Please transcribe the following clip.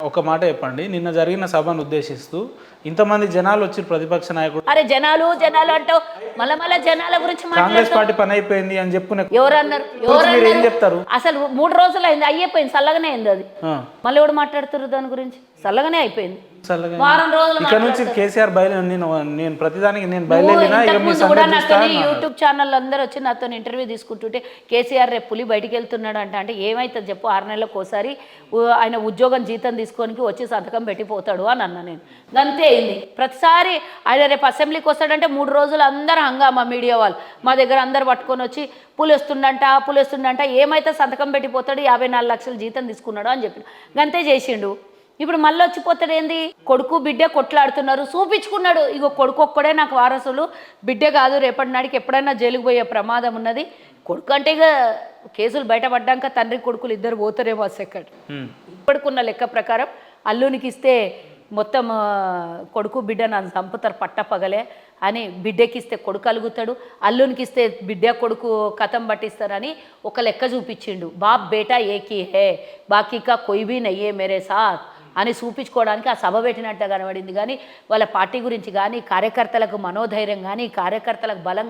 ఒక మాట చెప్పండి, నిన్న జరిగిన సభను ఉద్దేశిస్తూ ఇంతమంది జనాలు వచ్చి ప్రతిపక్ష నాయకుడు అరే జనాలు అంటావు, మళ్ళా జనాల గురించి కాంగ్రెస్ పార్టీ పని అయిపోయింది అని చెప్పుకునే ఎవరన్నారు? మీరు ఏం చెప్తారు? అసలు 3 రోజులు అయింది, అయిపోయింది, చల్లగానే అయింది అది. మళ్ళీ ఎవడు మాట్లాడుతారు దాని గురించి? చల్లగానే అయిపోయింది. వారం రోజులు ఇక్కడ నుంచి కేసీఆర్ నేను ప్రతిదానికి నేను బయలుదేరినా యూట్యూబ్ ఛానల్ అందరూ వచ్చి నాతో ఇంటర్వ్యూ తీసుకుంటుంటే కేసీఆర్ రేపు పులి బయటికి వెళ్తున్నాడు అంటే ఏమైతుంది చెప్పు, 6 నెలలకు ఒకసారి ఆయన ఉద్యోగం జీతం తీసుకోనికి వచ్చి సంతకం పెట్టిపోతాడు అని అన్నా నేను. అంతే అయింది. ప్రతిసారి ఆయన రేపు అసెంబ్లీకి వస్తాడంటే 3 రోజులు అందరూ హంగామా మీడియా వాళ్ళు మా దగ్గర అందరు పట్టుకొని వచ్చి పులి వస్తుండంట ఏమైతే సంతకం పెట్టిపోతాడు, 54 లక్షల జీతం తీసుకున్నాడు అని చెప్పి అంతే చేసిండు. ఇప్పుడు మళ్ళీ వచ్చిపోతాడు ఏంది? కొడుకు బిడ్డ కొట్లాడుతున్నారు, చూపించుకున్నాడు. ఇగో కొడుకు ఒక్కడే నాకు వారసులు, బిడ్డ కాదు, రేపటి నాటికి ఎప్పుడైనా జైలుకు పోయే ప్రమాదం ఉన్నది. కొడుకు అంటే ఇక కేసులు బయటపడ్డాక తండ్రి కొడుకులు ఇద్దరు పోతారేమో సెకండ్. ఇప్పటికున్న లెక్క ప్రకారం అల్లునికి ఇస్తే మొత్తం కొడుకు బిడ్డ నన్ను చంపుతారు పట్టపగలే అని, బిడ్డకిస్తే కొడుకు అలుగుతాడు, అల్లునికి ఇస్తే బిడ్డ కొడుకు కథం పట్టిస్తారని ఒక లెక్క చూపించిండు. బాప్ బేటా ఏకీ హే బాకీకా కొయ్ భీ నయ్యే మేరే సాత్ అని చూపించుకోవడానికి ఆ సభ పెట్టినట్టు కనబడింది. కానీ వాళ్ళ పార్టీ గురించి కానీ, కార్యకర్తలకు మనోధైర్యం కానీ, కార్యకర్తలకు బలం